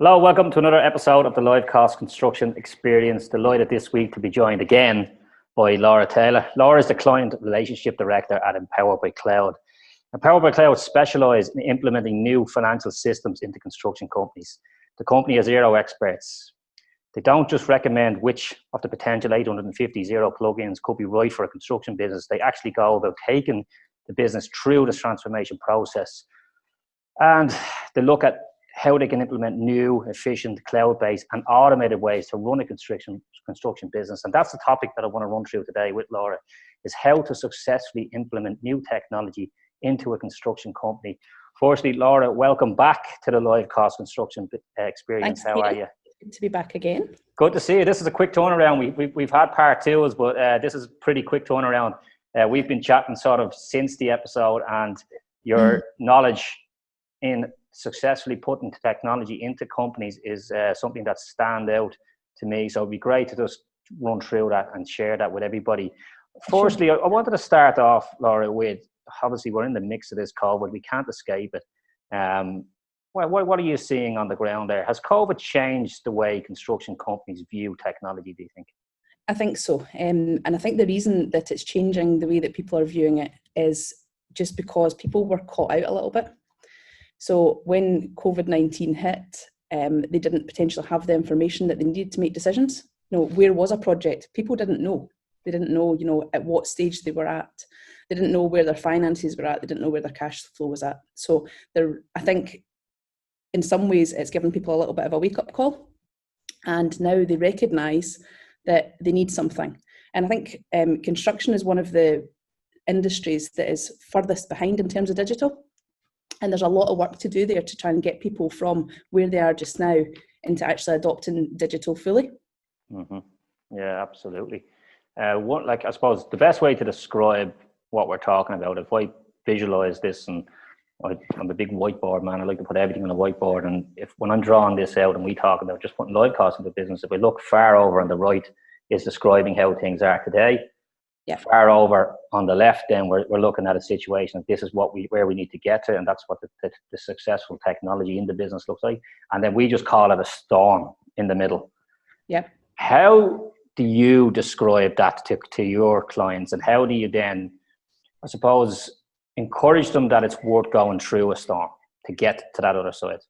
Hello, welcome to another episode of the LiveCosts Construction Experience. Delighted this week to be joined again by Laura Taylor. Laura is the Client Relationship Director at Empowered by Cloud. Empowered by Cloud specialise in implementing new financial systems into construction companies. The company has zero experts. They don't just recommend which of the potential 850 zero plugins could be right for a construction business. They actually go about taking the business through this transformation process. And they look at how they can implement new, efficient, cloud-based and automated ways to run a construction business. And that's the topic that I want to run through today with Laura, is how to successfully implement new technology into a construction company. Firstly, Laura, welcome back to the LiveCosts Construction Experience. Thanks, how are you? Good to be back again. Good to see you. This is a quick turnaround. We've had part twos, but this is a pretty quick turnaround. We've been chatting sort of since the episode, and your knowledge in successfully putting technology into companies is something that stands out to me. So it'd be great to just run through that and share that with everybody. Firstly, I wanted to start off, Laura, with, obviously we're in the mix of this COVID. We can't escape it. What are you seeing on the ground there? Has COVID changed the way construction companies view technology, do you think? I think so. And I think the reason that it's changing the way that people are viewing it is just because people were caught out a little bit. So when COVID-19 hit, they didn't potentially have the information that they needed to make decisions. Where was a project? People didn't know. They didn't know, at what stage they were at. They didn't know where their finances were at. They didn't know where their cash flow was at. So I think in some ways it's given people a little bit of a wake-up call. And now they recognise that they need something. And I think construction is one of the industries that is furthest behind in terms of digital. And there's a lot of work to do there to try and get people from where they are just now into actually adopting digital fully. Mm-hmm. Yeah, absolutely. I suppose the best way to describe what we're talking about, if I visualize this, and I'm a big whiteboard man, I like to put everything on a whiteboard. And when I'm drawing this out and we talk about just putting LiveCosts into business, if we look far over on the right is describing how things are today. Yeah. Far over on the left, then we're looking at a situation. This is where we need to get to, and that's what the successful technology in the business looks like. And then we just call it a storm in the middle. Yeah. How do you describe that to your clients, and how do you then, I suppose, encourage them that it's worth going through a storm to get to that other side?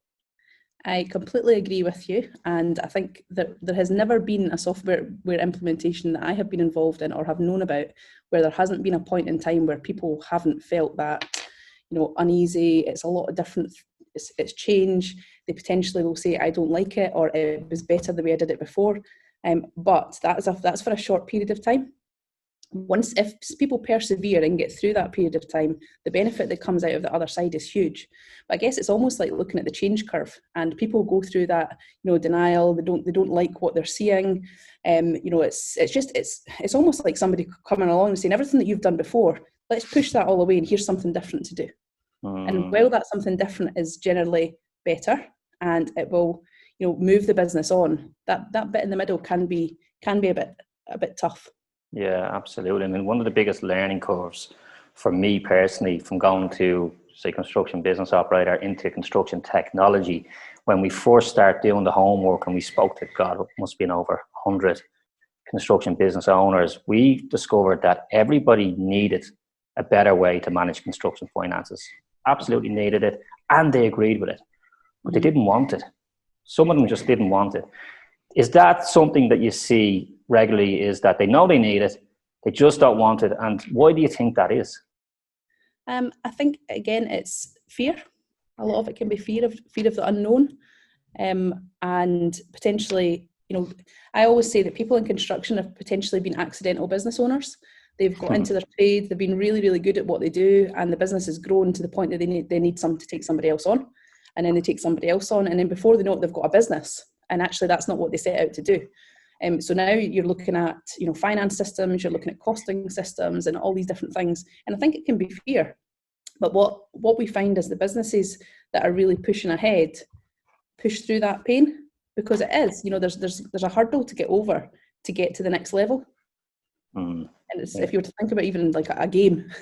I completely agree with you, and I think that there has never been a software implementation that I have been involved in or have known about where there hasn't been a point in time where people haven't felt that, uneasy. It's a lot of different, it's change. They potentially will say, I don't like it, or it was better the way I did it before. But that's for a short period of time. If people persevere and get through that period of time, the benefit that comes out of the other side is huge. But I guess it's almost like looking at the change curve, and people go through that, denial. They don't like what they're seeing. It's almost like somebody coming along and saying, everything that you've done before, let's push that all away and here's something different to do. And while that something different is generally better and it will, move the business on, that bit in the middle can be a bit tough. Yeah, absolutely. I mean, one of the biggest learning curves for me personally, from going to, say, construction business operator into construction technology, when we first start doing the homework and we spoke to, God, it must have been over 100 construction business owners, we discovered that everybody needed a better way to manage construction finances. Absolutely needed it, and they agreed with it, but they didn't want it. Some of them just didn't want it. Is that something that you see regularly, is that they know they need it, they just don't want it? And why do you think that is? I think, again, it's fear. A lot of it can be fear of the unknown. And potentially, I always say that people in construction have potentially been accidental business owners. They've got into their trade, they've been really, really good at what they do, and the business has grown to the point that they need to take somebody else on. And then they take somebody else on, and then before they know it, they've got a business. And actually, that's not what they set out to do. So now you're looking at, finance systems, you're looking at costing systems and all these different things. And I think it can be fear. But what we find is the businesses that are really pushing ahead push through that pain, because it is, there's a hurdle to get over to get to the next level. And if you were to think about even like a game,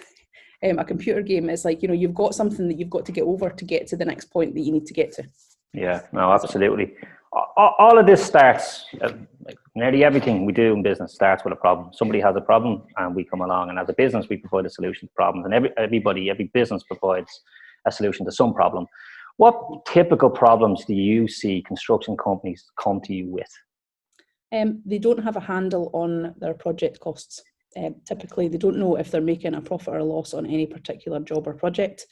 a computer game, it's like, you've got something that you've got to get over to get to the next point that you need to get to. Yeah, no, absolutely. All of this starts, nearly everything we do in business starts with a problem. Somebody has a problem and we come along, and as a business, we provide a solution to problems, and every business provides a solution to some problem. What typical problems do you see construction companies come to you with? They don't have a handle on their project costs. Typically, they don't know if they're making a profit or a loss on any particular job or project.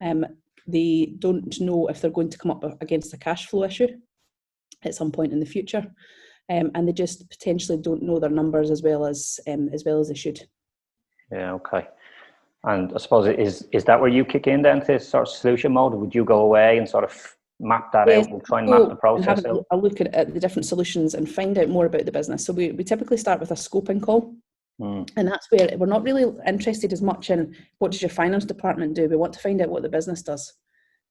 They don't know if they're going to come up against a cash flow issue at some point in the future, and they just potentially don't know their numbers as well as they should. Yeah, okay. And I suppose is that where you kick in then to sort of solution mode? Would you go away and sort of map that out and try and map the process out? I'll look at the different solutions and find out more about the business. So we typically start with a scoping call. And that's where we're not really interested as much in what does your finance department do. We want to find out what the business does.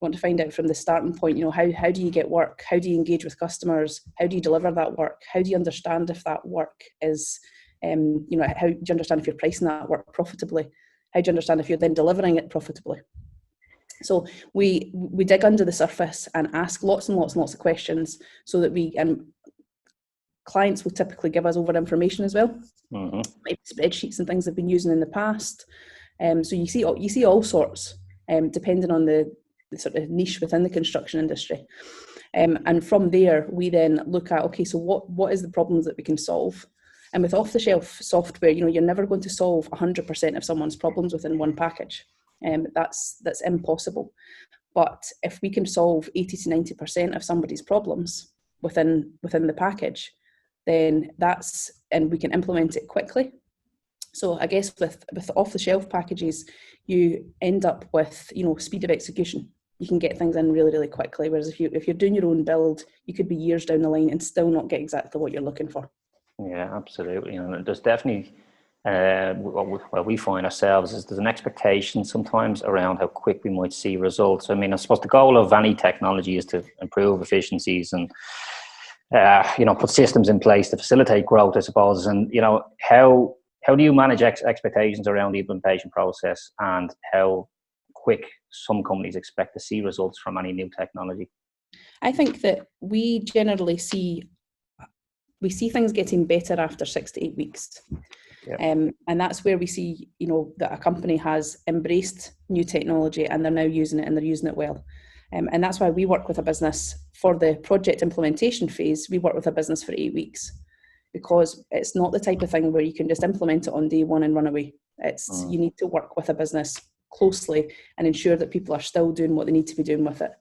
We want to find out from the starting point, how do you get work? How do you engage with customers? How do you deliver that work? How do you understand if that work is, how do you understand if you're pricing that work profitably? How do you understand if you're then delivering it profitably? So we dig under the surface and ask lots and lots and lots of questions so that clients will typically give us over information as well. Mm-hmm. Like spreadsheets and things they've been using in the past. So you see all sorts, depending on the sort of niche within the construction industry. And from there, we then look at, okay, so what is the problems that we can solve? And with off-the-shelf software, you're never going to solve 100% of someone's problems within one package. That's impossible. But if we can solve 80 to 90% of somebody's problems within the package, then and we can implement it quickly. So I guess with off-the-shelf packages, you end up with, speed of execution. You can get things in really, really quickly. Whereas if you're doing your own build, you could be years down the line and still not get exactly what you're looking for. Yeah, absolutely. And there's definitely, what we find ourselves is there's an expectation sometimes around how quick we might see results. I mean, I suppose the goal of any technology is to improve efficiencies and, put systems in place to facilitate growth, I suppose. And, how do you manage expectations around the implementation process and how quick some companies expect to see results from any new technology? I think that we generally see things getting better after 6 to 8 weeks. Yep. And that's where we see, that a company has embraced new technology and they're now using it and they're using it well. And that's why we work with a business for the project implementation phase. We work with a business for 8 weeks because it's not the type of thing where you can just implement it on day one and run away. You need to work with a business closely and ensure that people are still doing what they need to be doing with it.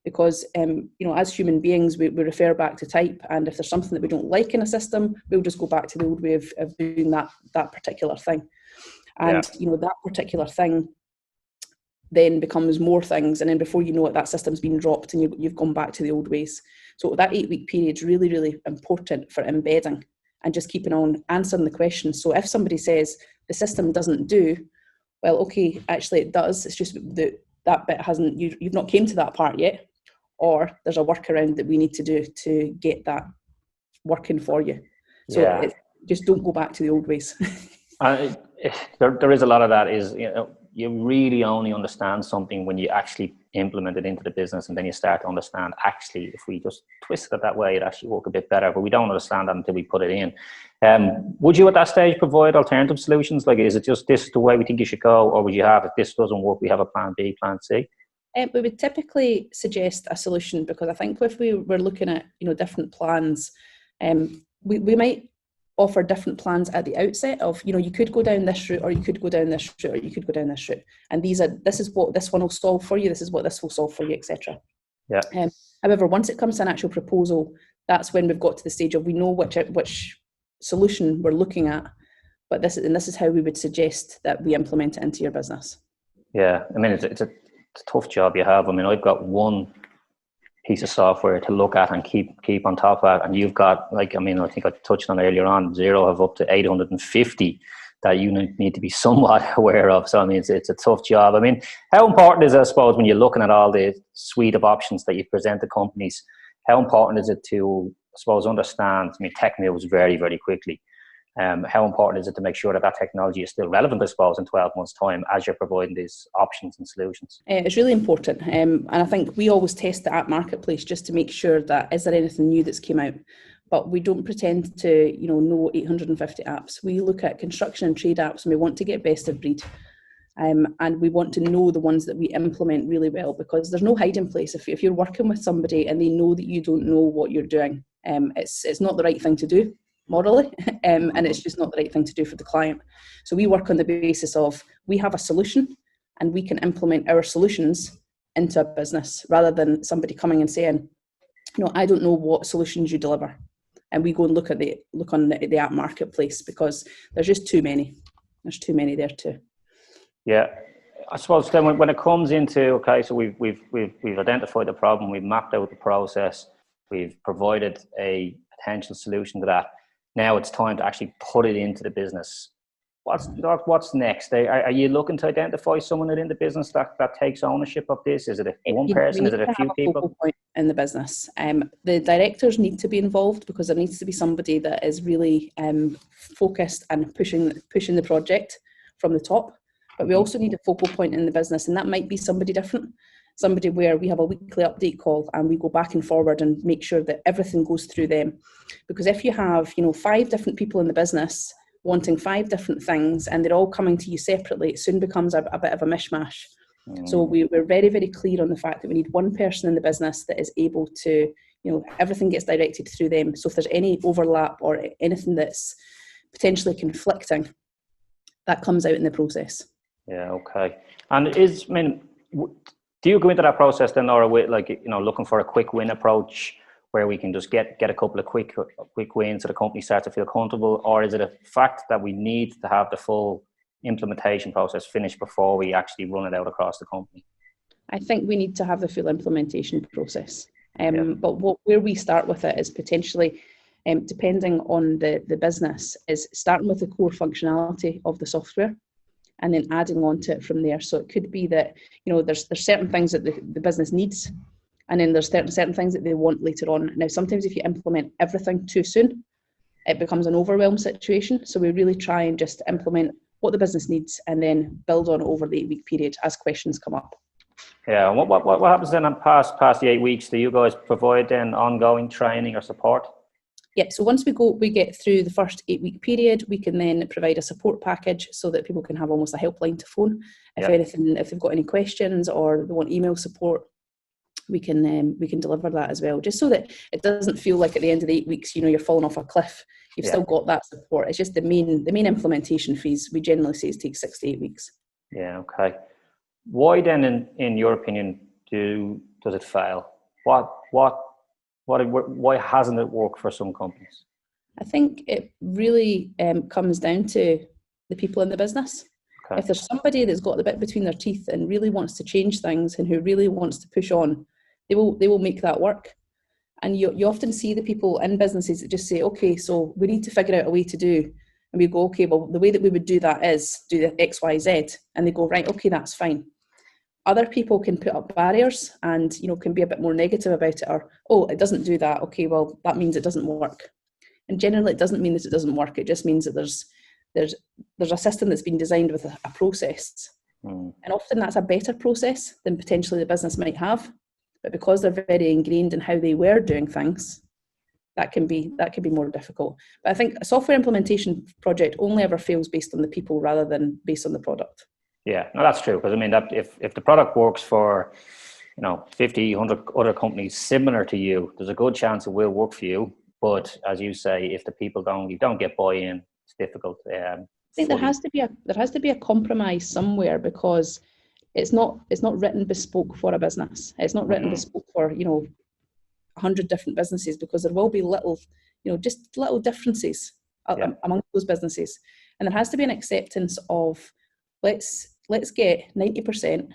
Because, as human beings, we refer back to type. And if there's something that we don't like in a system, we'll just go back to the old way of doing that particular thing. And, that particular thing then becomes more things. And then before you know it, that system's been dropped and you've gone back to the old ways. So that 8-week period is really, really important for embedding and just keeping on answering the questions. So if somebody says the system doesn't do, well, okay, actually it does. It's just that bit hasn't, you've not came to that part yet. Or there's a workaround that we need to do to get that working for you. So just don't go back to the old ways. There is a lot of that is, you really only understand something when you actually implement it into the business, and then you start to understand, actually, if we just twist it that way, it actually work a bit better, but we don't understand that until we put it in. Would you at that stage provide alternative solutions? Like, is it just this is the way we think you should go, or would you have, if this doesn't work, we have a plan B, plan C? We would typically suggest a solution, because I think if we were looking at different plans, we might offer different plans at the outset of you could go down this route, or you could go down this route, or you could go down this route, and this is what this one will solve for you, this is what this will solve for you, etc. Yeah. However, once it comes to an actual proposal, that's when we've got to the stage of we know which solution we're looking at, but this is how we would suggest that we implement it into your business. Yeah, I mean it's a tough job you have. I mean, I've got one piece of software to look at and keep on top of that, and you've got, I think I touched on earlier on, Xero have up to 850 that you need to be somewhat aware of. So I mean, it's a tough job. I mean, how important is it, I suppose, when you're looking at all the suite of options that you present to companies, how important is it to, I suppose, understand? I mean, tech moves very, very quickly. How important is it to make sure that that technology is still relevant, I suppose, in 12 months' time as you're providing these options and solutions? It's really important. And I think we always test the app marketplace just to make sure that is there anything new that's came out. But we don't pretend to, know 850 apps. We look at construction and trade apps and we want to get best of breed. And we want to know the ones that we implement really well, because there's no hiding place. If you're working with somebody and they know that you don't know what you're doing, it's not the right thing to do morally, and it's just not the right thing to do for the client. So we work on the basis of, we have a solution and we can implement our solutions into a business, rather than somebody coming and saying, I don't know what solutions you deliver. And we go and look on the app marketplace, because there's just too many. There's too many there too. Yeah, I suppose then when it comes into, okay, so we've identified the problem, we've mapped out the process, we've provided a potential solution to that. Now it's time to actually put it into the business. What's next? Are you looking to identify someone within the business that takes ownership of this? Is it one person? Is it a few people? Focal point in the business. The directors need to be involved, because there needs to be somebody that is really focused and pushing the project from the top. But we also need a focal point in the business, and that might be somebody different. Somebody where we have a weekly update call and we go back and forward and make sure that everything goes through them. Because if you have, 5 different people in the business wanting 5 different things and they're all coming to you separately, it soon becomes a bit of a mishmash. So we're very, very clear on the fact that we need one person in the business that is able to, everything gets directed through them. So if there's any overlap or anything that's potentially conflicting, that comes out in the process. Yeah, okay. And do you go into that process then, or looking for a quick win approach where we can just get a couple of quick wins so the company starts to feel comfortable? Or is it a fact that we need to have the full implementation process finished before we actually run it out across the company? I think we need to have the full implementation process. But where we start with it is potentially, depending on the business, is starting with the core functionality of the software and then adding on to it from there. So it could be that, there's certain things that the business needs, and then there's certain things that they want later on. Now, sometimes if you implement everything too soon, it becomes an overwhelm situation. So we really try and just implement what the business needs and then build on over the 8-week period as questions come up. Yeah, what happens then past the 8 weeks? Do you guys provide then ongoing training or support? Yeah, so once we get through the first 8-week period, we can then provide a support package so that people can have almost a helpline to phone. If they've got any questions or they want email support, we can deliver that as well, just so that it doesn't feel like at the end of the 8 weeks, you're falling off a cliff. You've still got that support. It's just the main implementation phase. We generally say it takes 6 to 8 weeks. Yeah, okay. Why then, in your opinion, does it fail? Why hasn't it worked for some companies? I think it really comes down to the people in the business. Okay. If there's somebody that's got the bit between their teeth and really wants to change things and who really wants to push on, they will make that work. And you often see the people in businesses that just say, okay, so we need to figure out a way to do. And we go, okay, well, the way that we would do that is do the X, Y, Z. And they go, right, okay, that's fine. Other people can put up barriers and, can be a bit more negative about it, or, oh, it doesn't do that. Okay, well, that means it doesn't work. And generally it doesn't mean that it doesn't work. It just means that there's a system that's been designed with a process. And often that's a better process than potentially the business might have. But because they're very ingrained in how they were doing things, that can be more difficult. But I think a software implementation project only ever fails based on the people rather than based on the product. Yeah, no, that's true. Because that if the product works for 50, 100 other companies similar to you, there's a good chance it will work for you. But as you say, if the people don't get buy-in, it's difficult. I think there has to be a compromise somewhere, because it's not written bespoke for a business. It's not written bespoke for 100 different businesses, because there will be little differences among those businesses, and there has to be an acceptance of let's get 90%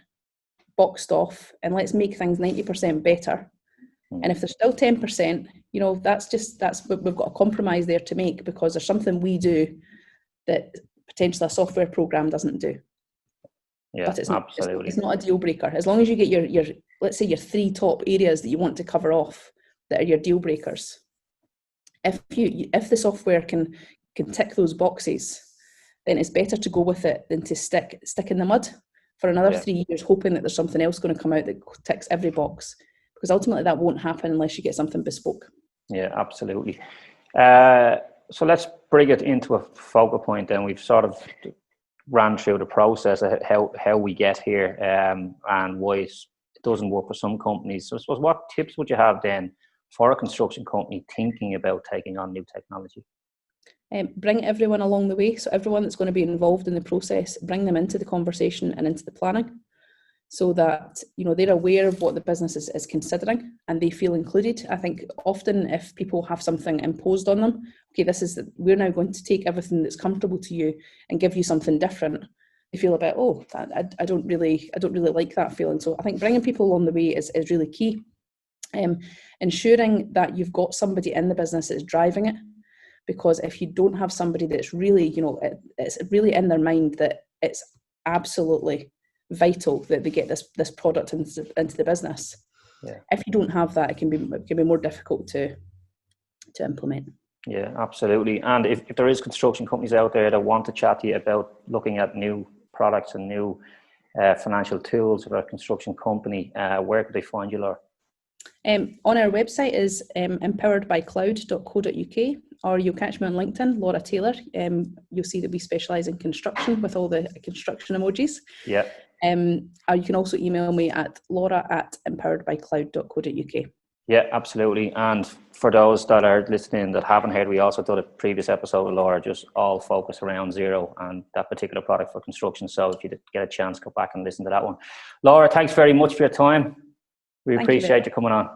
boxed off and let's make things 90% better. And if there's still 10%, we've got a compromise there to make, because there's something we do that potentially a software program doesn't do. Yeah, but it's absolutely. It's not a deal breaker. As long as you get your let's say your 3 top areas that you want to cover off that are your deal breakers. If the software can can tick those boxes, then it's better to go with it than to stick in the mud for another 3 years, hoping that there's something else going to come out that ticks every box. Because ultimately that won't happen unless you get something bespoke. Yeah, absolutely. So let's bring it into a focal point then. We've sort of ran through the process of how we get here and why it doesn't work for some companies. So I suppose, what tips would you have then for a construction company thinking about taking on new technology? Bring everyone along the way. So everyone that's going to be involved in the process, bring them into the conversation and into the planning, so that they're aware of what the business is considering and they feel included. I think often if people have something imposed on them, okay, we're now going to take everything that's comfortable to you and give you something different, they feel a bit, I don't really like that feeling. So I think bringing people along the way is really key. Ensuring that you've got somebody in the business that's driving it, because if you don't have somebody that's really, it's really in their mind that it's absolutely vital that they get this product into the business. If you don't have that, it can be more difficult to implement. Yeah, absolutely. And if there is construction companies out there that want to chat to you about looking at new products and new financial tools for a construction company, where could they find you, Laura? On our website is empoweredbycloud.co.uk, or you'll catch me on LinkedIn, Laura Taylor. You'll see that we specialise in construction with all the construction emojis. Yeah. Or you can also email me at laura@empoweredbycloud.co.uk. Yeah, absolutely. And for those that are listening that haven't heard, we also did a previous episode with Laura, just all focused around Xero and that particular product for construction. So if you get a chance, go back and listen to that one. Laura, thanks very much for your time. We appreciate you coming on.